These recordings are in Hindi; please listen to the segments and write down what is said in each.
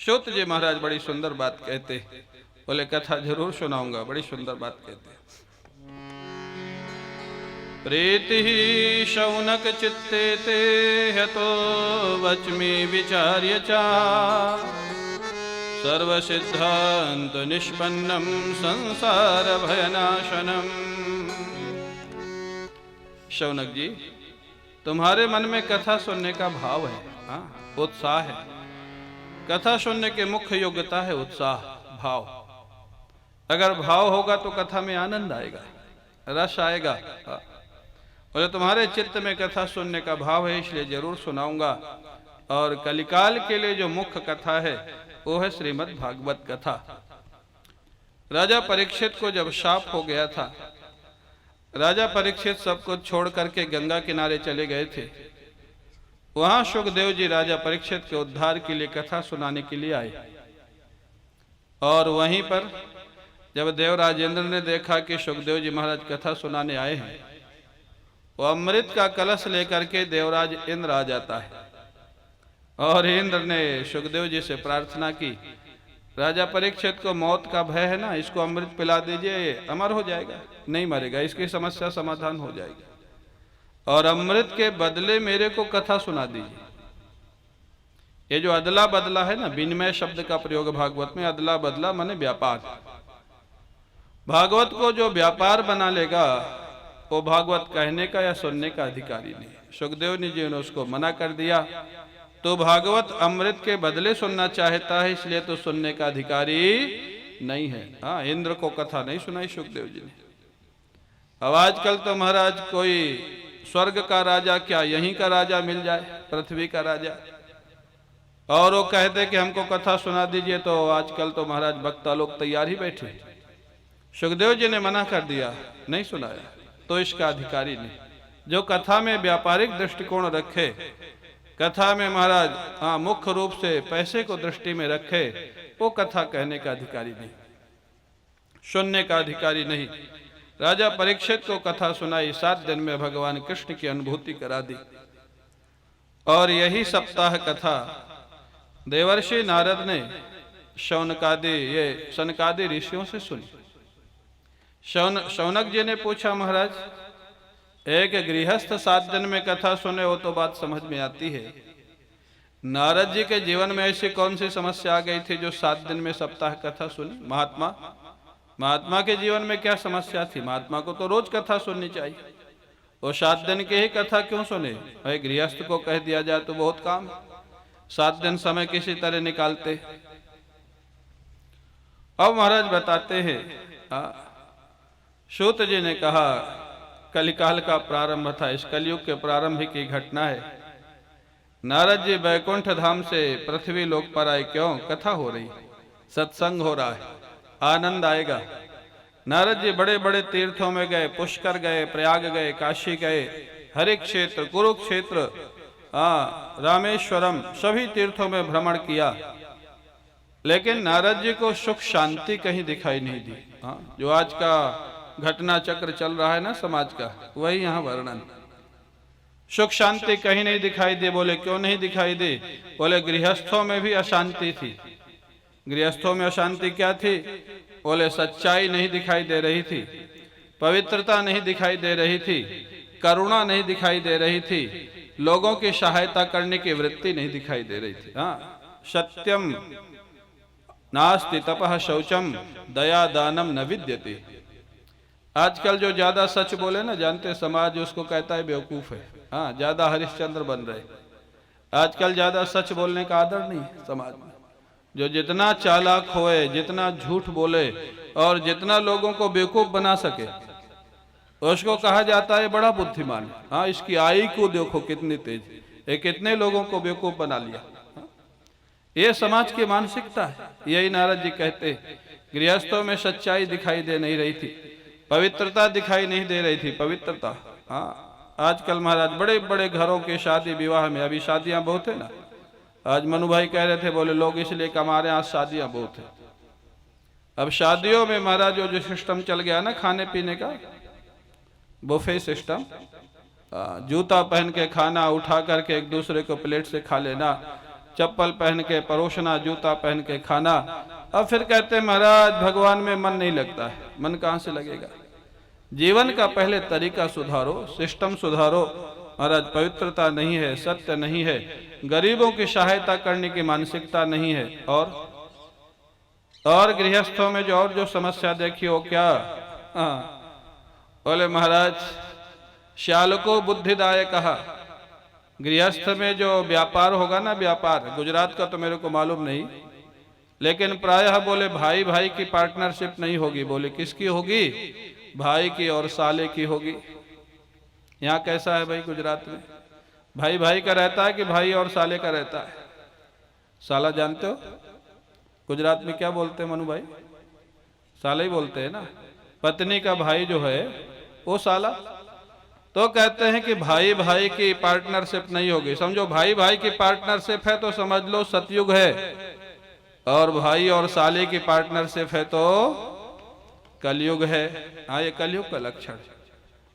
सूत जी महाराज बड़ी सुंदर बात कहते, बोले कथा जरूर सुनाऊंगा, बड़ी सुंदर बात कहते। प्रीति शौनक चित्ते ते हतो वच्मि विचार्य चा सर्व सिद्धांत निष्पन्नम संसार भयनाशनम। शौनक जी, तुम्हारे मन में कथा सुनने का भाव है, उत्साह है। कथा सुनने की मुख्य योग्यता है उत्साह, भाव। अगर भाव होगा तो कथा में आनंद आएगा, रस आएगा। बोले तुम्हारे चित्त में कथा सुनने का भाव है, इसलिए जरूर सुनाऊंगा। और कलिकाल के लिए जो मुख्य कथा है वो है श्रीमद् भागवत कथा। राजा परीक्षित को जब शाप हो गया था, राजा परीक्षित सब कुछ छोड़ करके गंगा किनारे चले गए थे। वहां सुखदेव जी राजा परीक्षित के उद्धार के लिए कथा सुनाने के लिए आए। और वहीं पर जब देवराजेंद्र ने देखा कि सुखदेव जी महाराज कथा सुनाने आए हैं, वो अमृत का कलश लेकर के देवराज इंद्र आ जाता है। और इंद्र ने सुखदेव जी से प्रार्थना की, राजा परीक्षित को मौत का भय है ना, इसको अमृत पिला दीजिए, अमर हो जाएगा, नहीं मरेगा, इसकी समस्या समाधान हो जाएगी। और अमृत के बदले मेरे को कथा सुना दीजिए। ये जो अदला बदला है ना, विनिमय शब्द का प्रयोग भागवत में, अदला बदला माने व्यापार। भागवत को जो व्यापार बना लेगा वो भागवत कहने का या सुनने का अधिकारी नहीं। सुखदेव जी ने उसको मना कर दिया। तो भागवत अमृत के बदले सुनना चाहता है, इसलिए तो सुनने का अधिकारी नहीं है। हाँ, इंद्र को कथा नहीं सुनाई सुखदेव जी ने। अब आजकल तो महाराज कोई स्वर्ग का राजा क्या यहीं का राजा मिल जाए, पृथ्वी का राजा, और वो कहते कि हमको कथा सुना दीजिए, तो आजकल तो महाराज वक्ता लोग तैयार ही बैठे। सुखदेव जी ने मना कर दिया, नहीं सुनाया, तो इसका अधिकारी नहीं। जो कथा में व्यापारिक दृष्टिकोण रखे, कथा में महाराज मुख्य रूप से पैसे को दृष्टि में रखे, वो कथा कहने का अधिकारी नहीं, सुनने का अधिकारी नहीं। राजा परीक्षित को कथा सुनाई, 7 दिन में भगवान कृष्ण की अनुभूति करा दी। और यही सप्ताह कथा देवर्षि नारद ने सनकादि ऋषियों से सुनी। शौनक जी ने पूछा, महाराज एक गृहस्थ 7 दिन में कथा सुने, वो तो बात समझ में आती है। नारद जी के जीवन में ऐसी कौन सी समस्या आ गई थी जो 7 दिन में सप्ताह कथा सुनी? महात्मा के जीवन में क्या समस्या थी? महात्मा को तो रोज कथा सुननी चाहिए, वो 7 दिन की ही कथा क्यों सुने? भाई गृहस्थ को कह दिया जाए तो बहुत काम, 7 दिन समय किसी तरह निकालते। अब महाराज बताते हैं, सूत जी ने कहा कलिकाल का प्रारंभ था, इस कलयुग के प्रारंभ की घटना है। नारद जी वैकुंठ धाम से पृथ्वी लोक पर आए, क्यों? कथा हो रही, सत्संग हो रहा है, आनंद आएगा। नारद जी बड़े बड़े तीर्थों में गए, पुष्कर गए, प्रयाग गए, काशी गए, हरि क्षेत्र, कुरुक्षेत्र, रामेश्वरम, सभी तीर्थों में भ्रमण किया। लेकिन नारद जी को सुख शांति कहीं दिखाई नहीं दी। जो आज का घटना चक्र चल रहा है ना समाज का, वही यहाँ वर्णन। सुख शांति कहीं नहीं दिखाई दे। बोले क्यों नहीं दिखाई दे? बोले गृहस्थों में भी अशांति थी। गृहस्थों में अशांति क्या थी? बोले सच्चाई नहीं दिखाई दे रही थी, पवित्रता नहीं दिखाई दे रही थी, करुणा नहीं दिखाई दे रही थी, लोगों की सहायता करने की वृत्ति नहीं दिखाई दे रही थी। सत्यम नास्ति तपः शौचम दया दानम न विद्यते। आजकल जो ज्यादा सच बोले ना, जानते समाज उसको कहता है बेवकूफ है। ज्यादा हरिश्चंद्र बन रहे। आजकल ज्यादा सच बोलने का आदर नहीं समाज में। जो जितना चालाक होए, जितना झूठ बोले और जितना लोगों को बेवकूफ बना सके, उसको कहा जाता है बड़ा बुद्धिमान। इसकी आई को देखो कितनी तेज, ये कितने लोगों को बेवकूफ बना लिया। ये समाज की मानसिकता है। यही नारद जी कहते, गृहस्थों में सच्चाई दिखाई दे नहीं रही थी, पवित्रता दिखाई नहीं दे रही थी। पवित्रता आजकल महाराज बड़े बड़े घरों के शादी विवाह में, अभी शादियां बहुत है ना। आज मनु भाई कह रहे थे, बोले लोग इसलिए कमा रहे हैं, आज शादियां बहुत है। अब शादियों में महाराज जो सिस्टम चल गया ना खाने पीने का, बुफे सिस्टम, जूता पहन के खाना उठा करके एक दूसरे को प्लेट से खा लेना, चप्पल पहन के परोसना, जूता पहन के खाना। अब फिर कहते हैं महाराज भगवान में मन नहीं लगता है। मन कहाँ से लगेगा? जीवन का पहले तरीका सुधारो, सिस्टम सुधारो। महाराज पवित्रता नहीं है, सत्य नहीं है, गरीबों की सहायता करने की मानसिकता नहीं है। और गृहस्थों में जो समस्या देखी हो क्या? बोले महाराज श्याल को बुद्धिदाय कहा। गृहस्थ में जो व्यापार होगा ना, व्यापार गुजरात का तो मेरे को मालूम नहीं, लेकिन प्रायः बोले भाई भाई की पार्टनरशिप नहीं होगी। बोले किसकी होगी? भाई की और साले की होगी। यहाँ कैसा है भाई गुजरात में? भाई भाई का रहता है कि भाई और साले का रहता है? साला जानते हो गुजरात में क्या बोलते हैं मनु भाई? साला ही बोलते हैं ना। पत्नी का भाई जो है वो साला। तो कहते हैं कि भाई भाई की पार्टनरशिप नहीं होगी। समझो भाई भाई की पार्टनरशिप है तो समझ लो सतयुग है, और भाई और साले की पार्टनरशिप है तो कलयुग है। हाँ, ये कलयुग का लक्षण।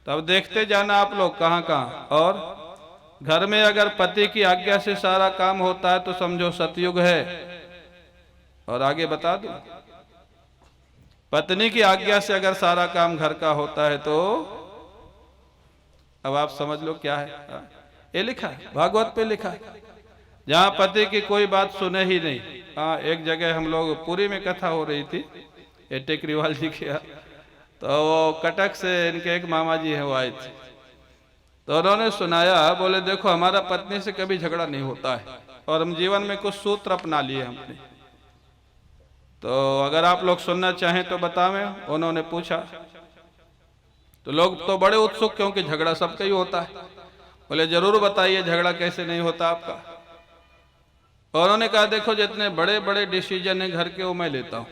तब देखते जाना आप लोग कहाँ कहाँ। और घर में अगर पति की आज्ञा से सारा काम होता है तो समझो सतयुग है। और आगे बता दूं, पत्नी की आज्ञा से अगर सारा काम घर का होता है तो अब आप समझ लो क्या है। ये लिखा है, भागवत पे लिखा है, जहाँ पति की कोई बात सुने ही नहीं। हाँ, एक जगह हम लोग पुरी में कथा हो रही थी, ये टेकरीवाल जी की, तो वो कटक से इनके एक मामा जी हैं वो आए थे, तो उन्होंने सुनाया। बोले देखो हमारा पत्नी से कभी झगड़ा नहीं होता है और हम जीवन में कुछ सूत्र अपना लिए हमने, तो अगर आप लोग सुनना चाहें तो बतावें। उन्होंने पूछा तो लोग तो बड़े उत्सुक, क्योंकि झगड़ा सबका ही होता है। बोले जरूर बताइए झगड़ा कैसे नहीं होता आपका। और उन्होंने कहा देखो जितने बड़े बड़े डिसीजन है घर के वो मैं लेता हूँ,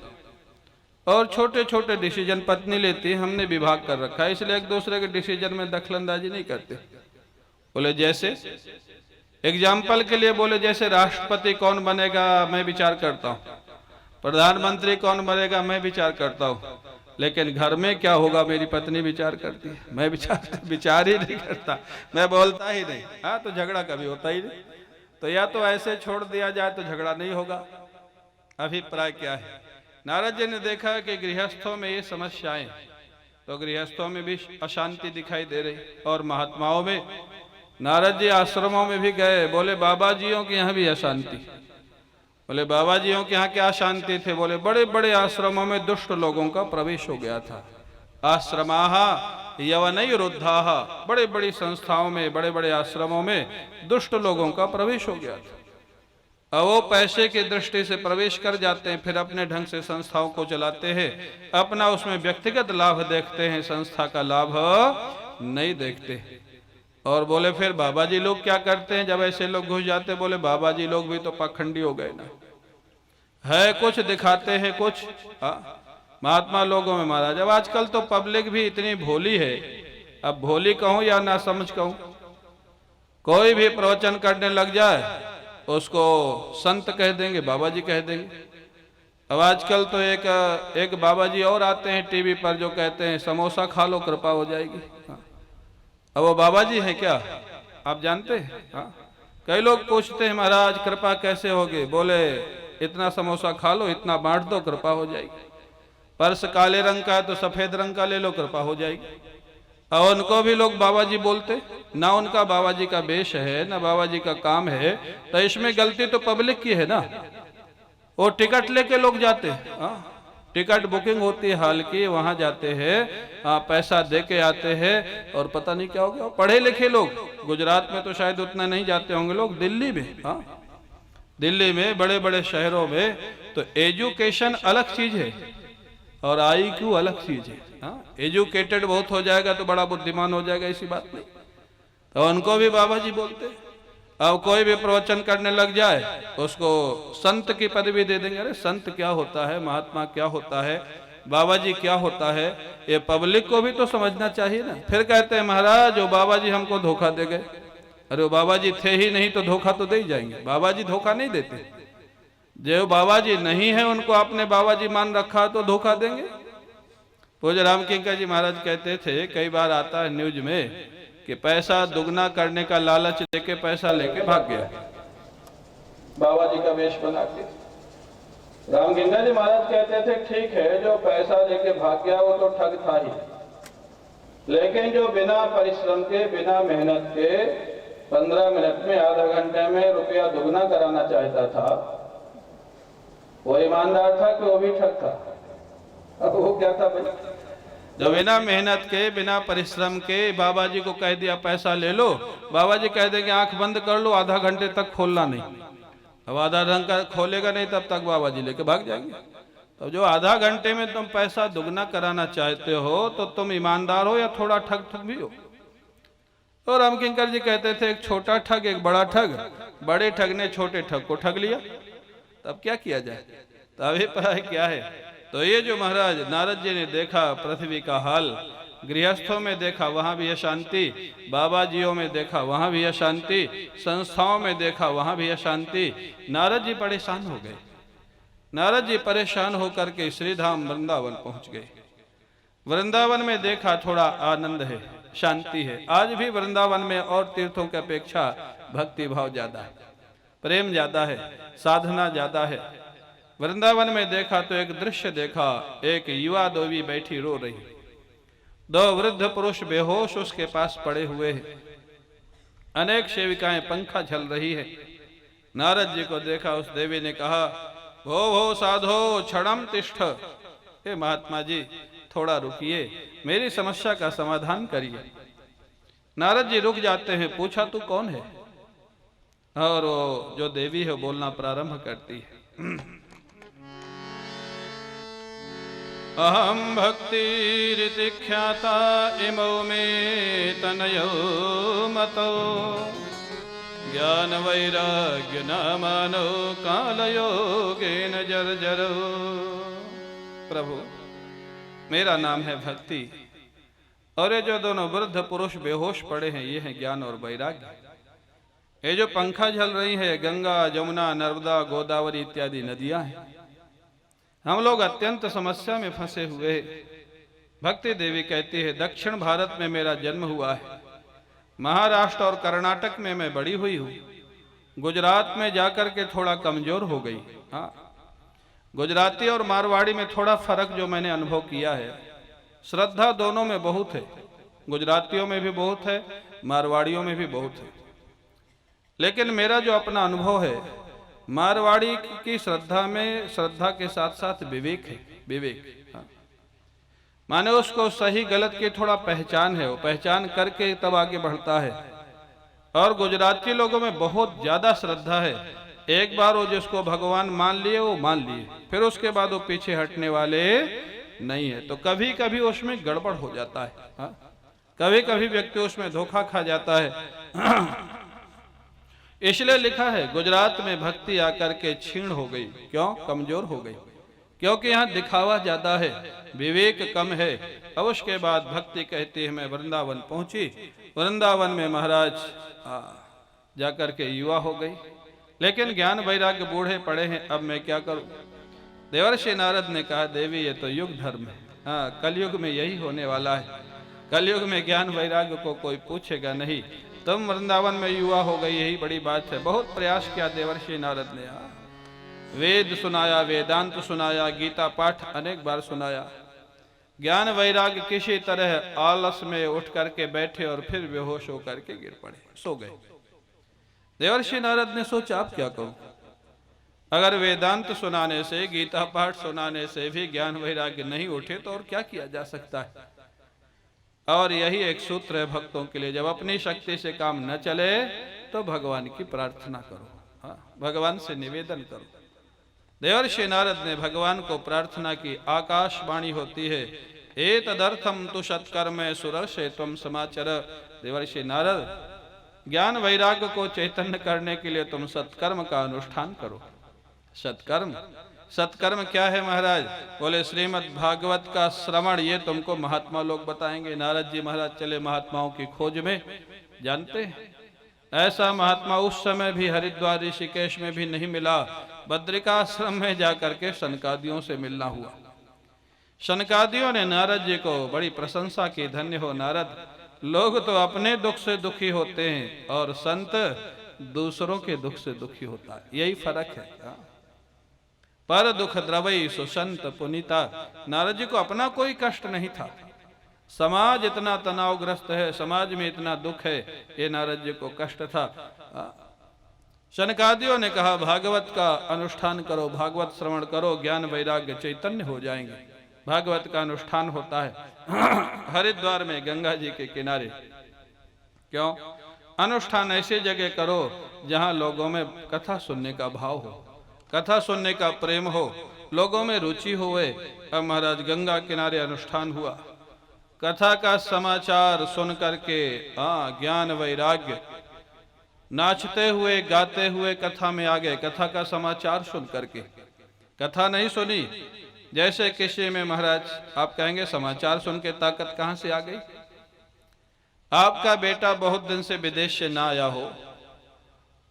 और छोटे छोटे डिसीजन पत्नी लेती है। हमने विभाग कर रखा है, इसलिए एक दूसरे के डिसीजन में दखलंदाजी नहीं करते। बोले जैसे एग्जाम्पल के लिए, बोले जैसे राष्ट्रपति कौन बनेगा मैं विचार करता हूँ, प्रधानमंत्री कौन बनेगा मैं विचार करता हूँ, लेकिन घर में क्या होगा मेरी पत्नी विचार करती है। मैं विचार ही नहीं करता, मैं बोलता ही नहीं। हाँ, तो झगड़ा कभी होता ही नहीं। तो या तो ऐसे छोड़ दिया जाए तो झगड़ा नहीं होगा। अभिप्राय क्या है? नारद जी ने देखा कि गृहस्थों में ये समस्याएं, तो गृहस्थों में भी अशांति दिखाई दे रही, और महात्माओं में। नारद जी आश्रमों में भी गए, बोले बाबा जियों के यहाँ भी अशांति। बोले बाबा जियों के यहाँ क्या शांति थे? बोले बड़े बड़े आश्रमों में दुष्ट लोगों का प्रवेश हो गया था। आश्रमाः यवनैरुद्धाः, बड़े बड़ी संस्थाओं में, बड़े बड़े आश्रमों में दुष्ट लोगों का प्रवेश हो गया था। अब वो पैसे की दृष्टि से प्रवेश कर जाते हैं, फिर अपने ढंग से संस्थाओं को चलाते हैं, अपना उसमें व्यक्तिगत लाभ देखते हैं, संस्था का लाभ नहीं देखते। और बोले फिर बाबा जी लोग क्या करते हैं जब ऐसे लोग घुस जाते? बोले बाबा जी लोग भी तो पाखंडी हो गए ना, है कुछ दिखाते हैं कुछ। महात्मा लोगों में महाराज अब आजकल तो पब्लिक भी इतनी भोली है, अब भोली कहूं या ना समझ कहूं, कोई भी प्रवचन करने लग जाए उसको संत कह देंगे, बाबा जी कह देंगे। अब आजकल तो एक बाबा जी और आते हैं टीवी पर जो कहते हैं समोसा खा लो कृपा हो जाएगी। अब वो बाबा जी है क्या आप जानते हैं? कई लोग पूछते हैं महाराज कृपा कैसे होगी? बोले इतना समोसा खा लो, इतना बांट दो, कृपा हो जाएगी। पर्स काले रंग का है तो सफेद रंग का ले लो, कृपा हो जाएगी। और उनको भी लोग बाबा जी बोलते, ना उनका बाबा जी का वेश है ना बाबा जी का काम है, तो इसमें गलती तो पब्लिक की है ना। वो टिकट लेके लोग जाते हैं, टिकट बुकिंग होती है हाल की, वहां जाते हैं, पैसा दे के आते हैं, और पता नहीं क्या हो गया। पढ़े लिखे लोग गुजरात में तो शायद उतना नहीं जाते होंगे लोग, दिल्ली में, दिल्ली में बड़े बड़े शहरों में तो एजुकेशन अलग चीज है और IQ अलग चीज है। एजुकेटेड बहुत हो जाएगा तो बड़ा बुद्धिमान हो जाएगा, ऐसी बात नहीं। तो उनको भी बाबा जी बोलते। अब कोई भी प्रवचन करने लग जाए उसको संत की पदवी दे देंगे। अरे संत क्या होता है, महात्मा क्या होता है, बाबा जी क्या होता है, ये पब्लिक को भी तो समझना चाहिए ना। फिर कहते हैं महाराज वो बाबा जी हमको धोखा दे गए। अरे वो बाबा जी थे ही नहीं तो धोखा तो दे ही जाएंगे। बाबा जी धोखा नहीं देते, जो बाबा जी नहीं है उनको आपने बाबा जी मान रखा तो धोखा देंगे। पूज्य राम किंकर जी महाराज कहते थे, कई बार आता है न्यूज में कि पैसा दुगना करने का लालच देके पैसा लेके भाग गया। बाबा जी का वेश बना के। रामगिंगा जी महाराज कहते थे ठीक है, जो पैसा लेके भाग गया वो तो ठग था ही, लेकिन जो बिना परिश्रम के, बिना मेहनत के 15 मिनट में, आधा घंटे में रुपया दुगना कराना चाहता था, वो ईमानदार था कि वो भी ठग था? अब वो क्या था भाई? जो बिना मेहनत के, बिना परिश्रम के बाबा जी को कह दिया पैसा ले लो, बाबा जी कह देंगे आंख बंद कर लो, आधा घंटे तक खोलना नहीं। अब आधा घंटा खोलेगा नहीं तब तक बाबा जी लेके भाग जाएंगे। तो जो आधा घंटे में तुम पैसा दुगना कराना चाहते हो तो तुम ईमानदार हो या थोड़ा ठग भी हो? तो रामकिंकर जी कहते थे एक छोटा ठग, एक बड़ा ठग। बड़े ठग ने छोटे ठग को ठग लिया, तब क्या किया जाए? तो अभिप्राय क्या है? तो ये जो महाराज नारद जी ने देखा पृथ्वी का हाल, गृहस्थों में देखा वहां भी अशांति, बाबा जियों में देखा वहां भी अशांति, संस्थाओं में देखा वहां भी अशांति, नारद जी परेशान हो गए। नारद जी परेशान होकर के श्रीधाम वृंदावन पहुंच गए। वृंदावन में देखा थोड़ा आनंद है, शांति है। आज भी वृंदावन में और तीर्थों की अपेक्षा भक्ति भाव ज्यादा है, प्रेम ज्यादा है, साधना ज्यादा है। वृंदावन में देखा तो एक दृश्य देखा, एक युवा देवी बैठी रो रही, दो वृद्ध पुरुष बेहोश उसके पास पड़े हुए हैं, अनेक सेविकाएं पंखा झल रही है। नारद जी को देखा, उस देवी ने कहा भो साधो क्षणम तिष्ठ, हे महात्मा जी थोड़ा रुकिए, मेरी समस्या का समाधान करिए। नारद जी रुक जाते हैं, पूछा तू कौन है? और वो जो देवी है बोलना प्रारंभ करती है, अहम भक्तिरिति ख्याता इमौ मे तनयो मतो, ज्ञान वैराग्य नामानो कालयोगेन जर्जरो। प्रभु मेरा नाम है भक्ति, और ये जो दोनों वृद्ध पुरुष बेहोश पड़े हैं ये हैं ज्ञान और वैराग्य। ये जो पंखा झल रही है गंगा, जमुना, नर्मदा, गोदावरी इत्यादि नदियां हैं। हम लोग अत्यंत समस्या में फंसे हुए। भक्ति देवी कहती है दक्षिण भारत में मेरा जन्म हुआ है, महाराष्ट्र और कर्नाटक में मैं बड़ी हुई हूँ, गुजरात में जाकर के थोड़ा कमजोर हो गई। हाँ, गुजराती और मारवाड़ी में थोड़ा फर्क जो मैंने अनुभव किया है, श्रद्धा दोनों में बहुत है, गुजरातियों में भी बहुत है, मारवाड़ियों में भी बहुत है। लेकिन मेरा जो अपना अनुभव है, मारवाड़ी की श्रद्धा में श्रद्धा के साथ साथ विवेक है, विवेक। हाँ, माने उसको सही गलत की थोड़ा पहचान है, वो पहचान करके तब आगे बढ़ता है। और गुजराती लोगों में बहुत ज्यादा श्रद्धा है, एक बार वो जिसको भगवान मान लिए वो मान लिए, फिर उसके बाद वो पीछे हटने वाले नहीं है। तो कभी कभी उसमें गड़बड़ हो जाता है। हाँ? कभी कभी व्यक्ति उसमें धोखा खा जाता है। इसलिए लिखा है गुजरात में भक्ति आकर के क्षीण हो गई। क्यों? कमजोर हो गई, क्योंकि यहाँ दिखावा ज्यादा है, विवेक कम है। अब उसके बाद भक्ति कहती है मैं वृंदावन पहुंची, वृंदावन में महाराज जाकर के युवा हो गई, लेकिन ज्ञान वैराग्य बूढ़े पड़े हैं, अब मैं क्या करूं? देवर्षि नारद ने कहा देवी ये तो युग धर्म है। हाँ, कलयुग में यही होने वाला है, कलयुग में ज्ञान वैराग्य को कोई पूछेगा नहीं। तुम वृंदावन में युवा हो गई, यही बड़ी बात है। बहुत प्रयास किया देवर्षि नारद ने, वेद सुनाया, वेदांत सुनाया, गीता पाठ अनेक बार सुनाया। ज्ञान वैराग्य किसी तरह आलस में उठ करके बैठे और फिर बेहोश होकर के गिर पड़े, सो गए। देवर्षि नारद ने सोचा अब क्या करूं? अगर वेदांत सुनाने से, गीता पाठ सुनाने से भी ज्ञान वैराग्य नहीं उठे तो और क्या किया जा सकता है? और यही एक सूत्र है भक्तों के लिए, जब अपनी शक्ति से काम न चले तो भगवान की प्रार्थना करो। हाँ, भगवान से निवेदन करो। देवर्षि नारद ने भगवान को प्रार्थना की। आकाशवाणी होती है एतदर्थम तु सत्कर्म सुरर्षे त्वं समाचर। देवर्षि नारद, ज्ञान वैराग्य को चैतन्य करने के लिए तुम सत्कर्म का अनुष्ठान करो। सत्कर्म, सत्कर्म क्या है महाराज? बोले श्रीमद् भागवत का श्रवण, ये तुमको महात्मा लोग बताएंगे। नारद जी महाराज चले महात्माओं की खोज में, जानते हैं ऐसा महात्मा उस समय भी हरिद्वार ऋषिकेश में भी नहीं मिला, बद्रिकाश्रम में जाकर के शनकादियों से मिलना हुआ। शनकादियों ने नारद जी को बड़ी प्रशंसा की, धन्य हो नारद, लोग तो अपने दुख से दुखी होते हैं और संत दूसरों के दुख से दुखी होता है, यही फर्क है। पर दुख द्रवई सुसंत पुनीता। नारद जी को अपना कोई कष्ट नहीं था, समाज इतना तनावग्रस्त है, समाज में इतना दुख है, ये नारद जी को कष्ट था। शनकादियों ने कहा भागवत का अनुष्ठान करो, भागवत श्रवण करो, ज्ञान वैराग्य चैतन्य हो जाएंगे। भागवत का अनुष्ठान होता है हरिद्वार में गंगा जी के किनारे। क्यों? अनुष्ठान ऐसी जगह करो जहां लोगों में कथा सुनने का भाव हो, कथा सुनने का प्रेम हो, लोगों में रुचि होए। अब महाराज गंगा किनारे अनुष्ठान हुआ, कथा का समाचार सुन करके ज्ञान वैराग्य, नाचते हुए गाते हुए कथा में आ गए। कथा का समाचार सुन करके, कथा नहीं सुनी। जैसे किसी में महाराज आप कहेंगे समाचार सुन के ताकत कहां से आ गई? आपका बेटा बहुत दिन से विदेश से ना आया हो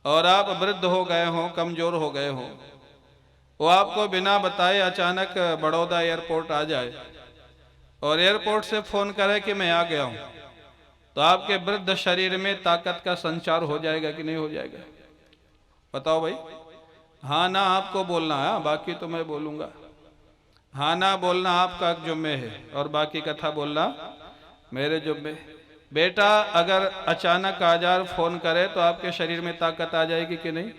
और आप वृद्ध हो गए हो, कमजोर हो गए हो, वो आपको बिना बताए अचानक बड़ौदा एयरपोर्ट आ जाए और एयरपोर्ट से फोन करे कि मैं आ गया हूं, तो आपके वृद्ध शरीर में ताकत का संचार हो जाएगा कि नहीं हो जाएगा? बताओ भाई। हाँ ना आपको बोलना है, बाकी तो मैं बोलूंगा। हाँ ना बोलना आपका जुम्मे है और बाकी कथा बोलना मेरे जुम्मे। बेटा अगर अचानक आजार फोन करे तो आपके शरीर में ताकत आ जाएगी कि नहीं?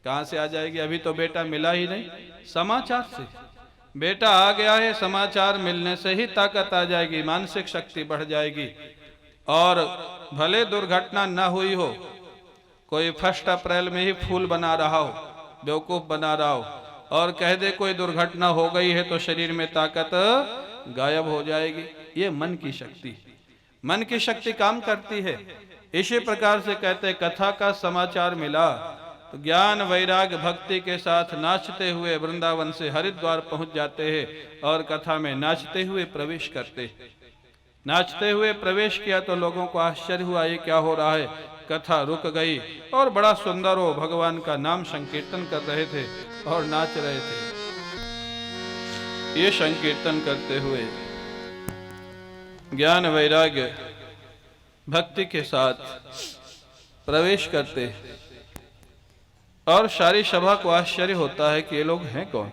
कहां से आ जाएगी? अभी तो बेटा मिला ही नहीं, समाचार से। बेटा आ गया है, समाचार मिलने से ही ताकत आ जाएगी, मानसिक शक्ति बढ़ जाएगी। और भले दुर्घटना न हुई हो, कोई 1 अप्रैल में ही फूल बना रहा हो, बेवकूफ बना रहा हो, और कह दे कोई दुर्घटना हो गई है तो शरीर में ताकत गायब हो जाएगी। ये मन की शक्ति, मन की शक्ति काम करती है। इसी प्रकार से कहते कथा का समाचार मिला तो ज्ञान वैराग्य भक्ति के साथ नाचते हुए वृंदावन से हरिद्वार पहुंच जाते हैं और कथा में नाचते हुए प्रवेश करते। नाचते हुए प्रवेश किया तो लोगों को आश्चर्य हुआ, ये क्या हो रहा है? कथा रुक गई और बड़ा सुंदर हो भगवान का नाम संकीर्तन कर रहे थे और नाच रहे थे। ये संकीर्तन करते हुए ज्ञान वैराग्य भक्ति के साथ प्रवेश करते और सारी सभा को आश्चर्य होता है कि ये लोग हैं कौन?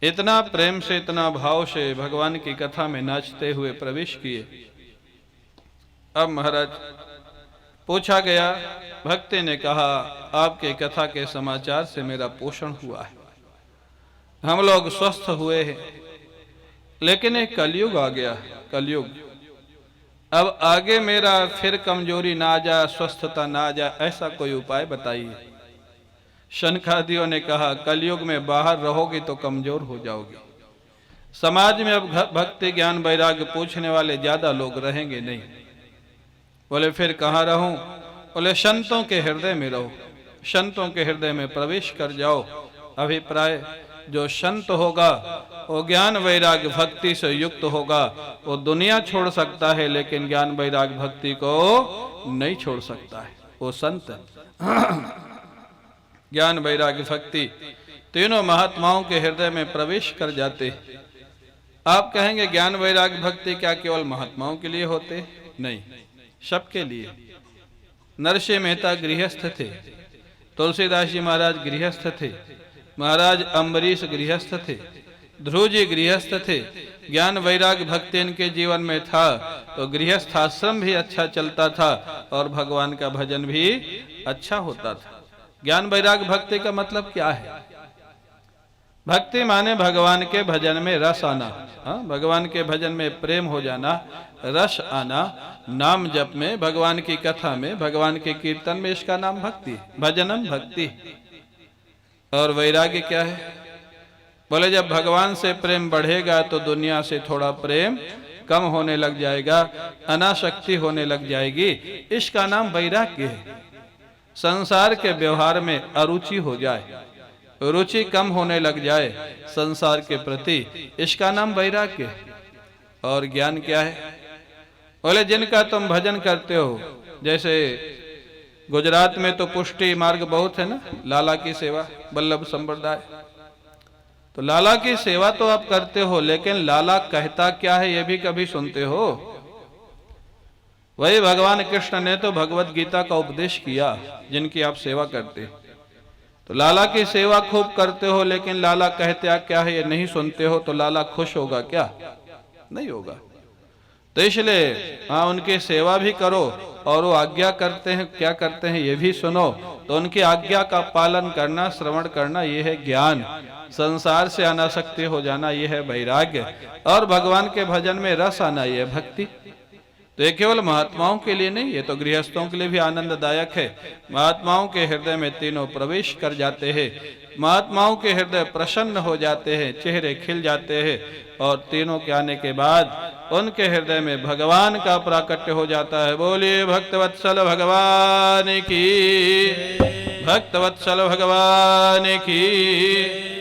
इतना प्रेम से, इतना भाव से भगवान की कथा में नाचते हुए प्रवेश किए। अब महाराज पूछा गया, भक्ति ने कहा आपके कथा के समाचार से मेरा पोषण हुआ है, हम लोग स्वस्थ हुए हैं, लेकिन एक कलयुग आ गया, कलयुग। अब आगे मेरा फिर कमजोरी ना आ जाए, स्वस्थता ना आ जाए, ऐसा कोई उपाय बताइए। शनकादियों ने कहा कलयुग में बाहर रहोगी तो कमजोर हो जाओगी, समाज में अब भक्ति ज्ञान वैराग्य पूछने वाले ज्यादा लोग रहेंगे नहीं। बोले फिर कहाँ रहूं? बोले संतों के हृदय में रहो, संतों के हृदय में प्रवेश कर जाओ। अभिप्राय, जो संत होगा वो ज्ञान वैराग्य भक्ति से युक्त होगा, वो दुनिया छोड़ सकता है लेकिन ज्ञान वैराग्य भक्ति को नहीं छोड़ सकता है, वो संत। ज्ञान वैराग्य भक्ति तीनों महात्माओं के हृदय में प्रवेश कर जाते। आप कहेंगे ज्ञान वैराग्य भक्ति क्या केवल महात्माओं के लिए होते? नहीं, सबके लिए। नरसिंह मेहता गृहस्थ थे, तुलसीदास जी महाराज गृहस्थ थे, महाराज अम्बरीश गृहस्थ थे, ध्रुव जी गृहस्थ थे। ज्ञान वैराग्य भक्ति इनके जीवन में था तो गृहस्थ आश्रम भी अच्छा चलता था और भगवान का भजन भी अच्छा होता था। ज्ञान वैराग्य भक्ति का मतलब क्या है? भक्ति माने भगवान के भजन में रस आना, भगवान के भजन में प्रेम हो जाना, रस आना, नाम जप में, भगवान की कथा में, भगवान के कीर्तन में, इसका नाम भक्ति, भजनम भक्ति। और वैराग्य क्या है? बोले जब भगवान से प्रेम बढ़ेगा तो दुनिया से थोड़ा प्रेम कम होने लग जाएगा, अनासक्ति होने लग जाएगी, इसका नाम वैराग्य है। संसार के व्यवहार में अरुचि हो जाए, रुचि कम होने लग जाए संसार के प्रति, इसका नाम वैराग्य है। और ज्ञान क्या है? बोले जिनका तुम भजन करते हो, जैसे गुजरात में तो पुष्टि मार्ग बहुत है ना, लाला की सेवा, वल्लभ संप्रदाय, तो लाला की सेवा तो आप करते हो, लेकिन लाला कहता क्या है ये भी कभी सुनते हो? वही भगवान कृष्ण ने तो भगवत गीता का उपदेश किया, जिनकी आप सेवा करते। तो लाला की सेवा खूब करते हो, लेकिन लाला कहते क्या है ये नहीं सुनते हो, तो लाला खुश होगा क्या? नहीं होगा। तो इसलिए हाँ, उनकी सेवा भी करो और वो आज्ञा करते हैं क्या करते हैं ये भी सुनो। तो उनकी आज्ञा का पालन करना, श्रवण करना, ये है ज्ञान। संसार से अनासक्ति हो जाना, ये है वैराग्य। और भगवान के भजन में रस आना, ये है भक्ति। तो ये केवल महात्माओं के लिए नहीं, ये तो गृहस्थों के लिए भी आनंददायक है। महात्माओं के हृदय में तीनों प्रवेश कर जाते हैं, महात्माओं के हृदय प्रसन्न हो जाते हैं, चेहरे खिल जाते हैं, और तीनों के आने के बाद उनके हृदय में भगवान का प्राकट्य हो जाता है। बोलिए भक्तवत्सल भगवान की, भक्तवत्सल भगवान की।